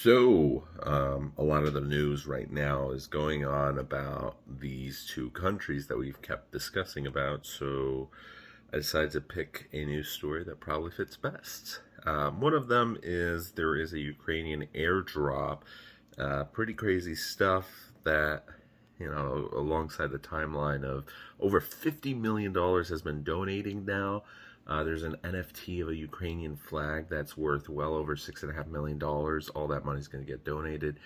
A lot of the news right now is going on about these two countries that we've kept discussing about. So, I decided to pick a news story that probably fits best. One of them is there is a Ukrainian airdrop. Pretty crazy stuff that, alongside the timeline of over $50 million has been donating now. There's an NFT of a Ukrainian flag that's worth well over $6.5 million. All that money's going to get donated.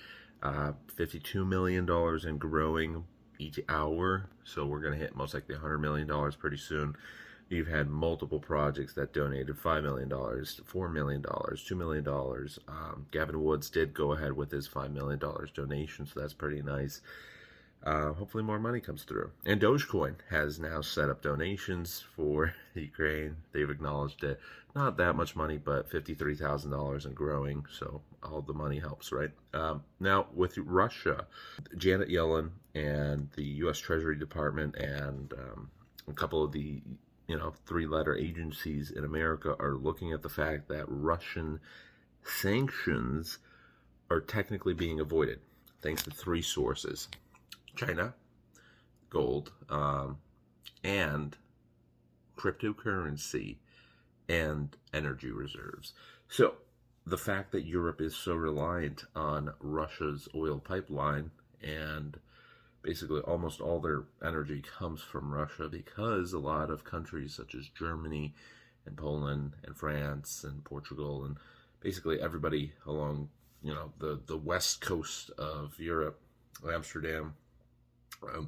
$52 million and growing each hour. So we're going to hit most likely $100 million pretty soon. You've had multiple projects that donated $5 million, $4 million, $2 million. Gavin Woods did go ahead with his $5 million donation, so that's pretty nice. Hopefully more money comes through. And Dogecoin has now set up donations for Ukraine. They've acknowledged it. Not that much money, but $53,000 and growing. So all the money helps, right? Now with Russia, Janet Yellen and the U.S. Treasury Department and a couple of the three-letter agencies in America are looking at the fact that Russian sanctions are technically being avoided thanks to three sources: China, gold, and cryptocurrency and energy reserves. So the fact that Europe is so reliant on Russia's oil pipeline, and basically almost all their energy comes from Russia, because a lot of countries such as Germany and Poland and France and Portugal and basically everybody along the west coast of Europe, Amsterdam,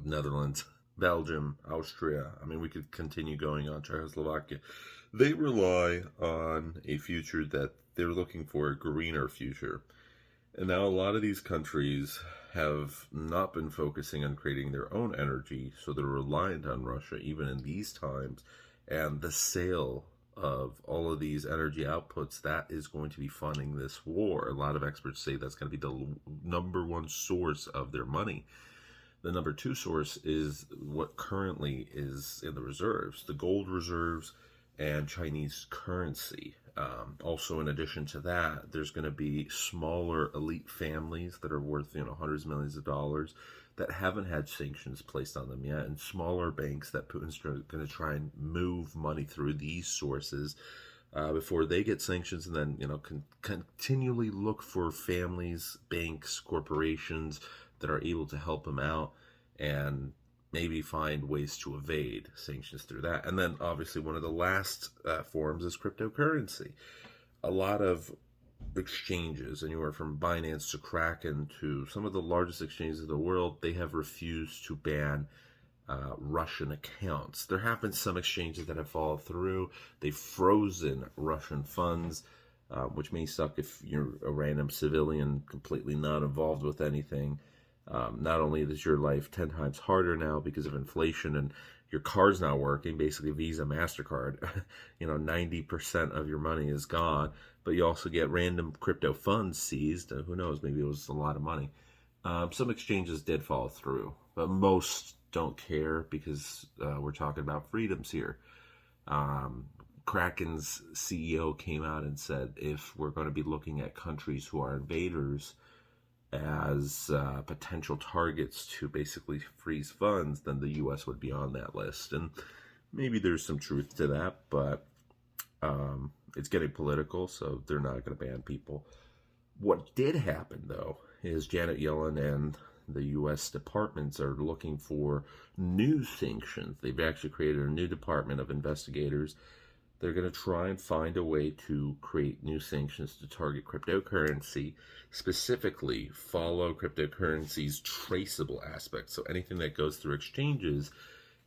Netherlands, Belgium, Austria. I mean, we could continue going on, Czechoslovakia. They rely on a future that they're looking for, a greener future. And now a lot of these countries have not been focusing on creating their own energy, so they're reliant on Russia even in these times. And the sale of all of these energy outputs, that is going to be funding this war. A lot of experts say that's going to be the number one source of their money. The number two source is what currently is in the reserves, the gold reserves and Chinese currency. Also, in addition to that, there's going to be smaller elite families that are worth, hundreds of millions of dollars that haven't had sanctions placed on them yet, and smaller banks that Putin's going to try and move money through these sources before they get sanctions, and then, continually look for families, banks, corporations that are able to help him out and maybe find ways to evade sanctions through that. And then obviously one of the last forms is cryptocurrency. A lot of exchanges, anywhere from Binance to Kraken to some of the largest exchanges of the world, they have refused to ban Russian accounts. There have been some exchanges that have followed through. They've frozen Russian funds, which may suck if you're a random civilian completely not involved with anything. Not only is your life 10 times harder now because of inflation and your card's not working, basically Visa, MasterCard, 90% of your money is gone, but you also get random crypto funds seized. Who knows, maybe it was a lot of money. Some exchanges did follow through, but most don't care because we're talking about freedoms here. Kraken's CEO came out and said, if we're going to be looking at countries who are invaders as potential targets to basically freeze funds, then the U.S. would be on that list. And maybe there's some truth to that, but it's getting political, so they're not going to ban people. What did happen, though, is Janet Yellen and the U.S. departments are looking for new sanctions. They've actually created a new department of investigators. They're going to try and find a way to create new sanctions to target cryptocurrency, specifically follow cryptocurrency's traceable aspects. So anything that goes through exchanges,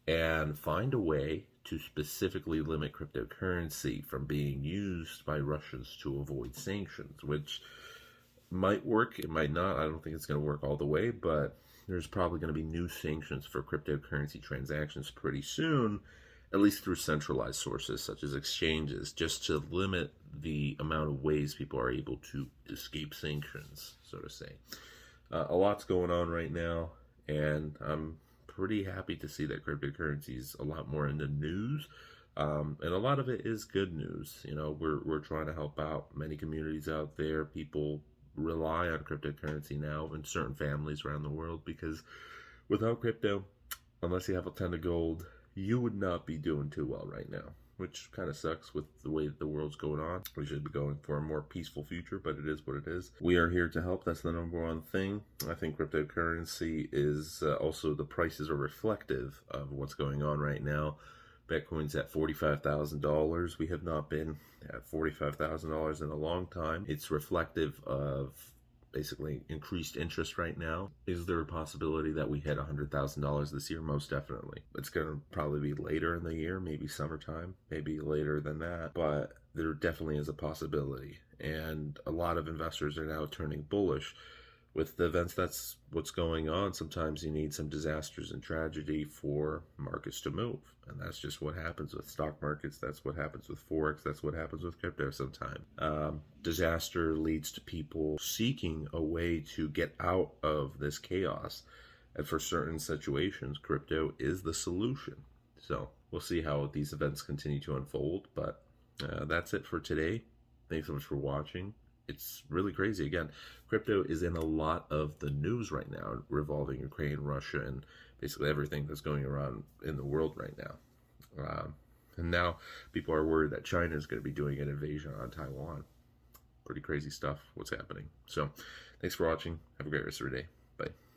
and find a way to specifically limit cryptocurrency from being used by Russians to avoid sanctions, which might work, it might not. I don't think it's going to work all the way, but there's probably going to be new sanctions for cryptocurrency transactions pretty soon, at least through centralized sources such as exchanges, just to limit the amount of ways people are able to escape sanctions, so to say. A lot's going on right now, and I'm pretty happy to see that cryptocurrency is a lot more in the news, and a lot of it is good news. We're trying to help out many communities out there, people rely on cryptocurrency now in certain families around the world, because without crypto, unless you have a ton of gold, you would not be doing too well right now, which kind of sucks with the way that the world's going on. We should be going for a more peaceful future, but it is what it is. We are here to help. That's the number one thing. I think cryptocurrency is also, the prices are reflective of what's going on right now. Bitcoin's at $45,000. We have not been at $45,000 in a long time. It's reflective of basically increased interest right now. Is there a possibility that we hit $100,000 this year? Most definitely. It's going to probably be later in the year, maybe summertime, maybe later than that, but there definitely is a possibility. And a lot of investors are now turning bullish with the events. That's what's going on. Sometimes you need some disasters and tragedy for markets to move. And that's just what happens with stock markets. That's what happens with Forex. That's what happens with crypto sometimes. Disaster leads to people seeking a way to get out of this chaos. And for certain situations, crypto is the solution. So we'll see how these events continue to unfold. But that's it for today. Thanks so much for watching. It's really crazy. Again, crypto is in a lot of the news right now, revolving Ukraine, Russia, and basically everything that's going around in the world right now. And now people are worried that China is going to be doing an invasion on Taiwan. Pretty crazy stuff, what's happening. So thanks for watching. Have a great rest of your day. Bye.